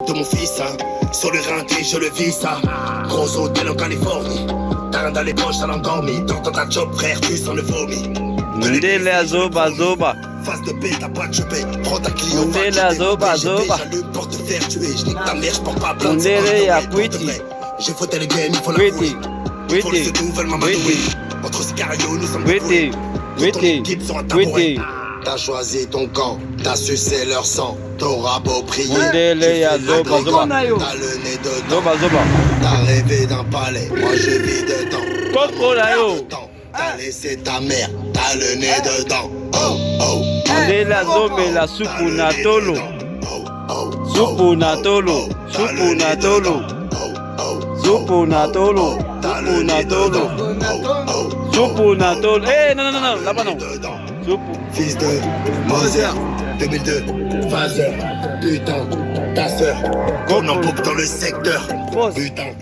de mon fils, hein. Sur le rinté, je le vis, ça. Gros hôtel en Californie. T'as rien dans les poches, t'as endormi. Dans ta job, frère, tu sens le vomi. Ndele azoba zoba. Face de paix, t'as pas de chopé. Prends ta client, Ndele azoba zoba. j'allume pour te faire tuer. Je nique ta mère, je porte pas plainte. Ndele ya kwiti. J'ai fauté le game, il faut l'avouer. Kwiti. Il faut le Kwiti. second, veulent m'amadouer. Entre Sicario, nous sommes Kwiti. Kwiti. Kwiti. T'as choisi ton camp, t'as sucé leur sang. T'auras beau prier, Ndele ya zoba zoba. t'as le nez dedans. Zoba zoba. T'as rêvé d'un palais, moi je vis dedans. Koko na yo. T'as laissé ta mère, t'as le nez dedans. Oh, oh. Ndele azomela supu na tolo. Supu na tolo. Supu na tolo. Supu na tolo. Supu na tolo. Supu na tolo. Eh non non non, là-bas non. Supu. Fils de Mozart, 2002, Phaser, putain, ta sœur, qu'on en poupe dans le secteur, putain.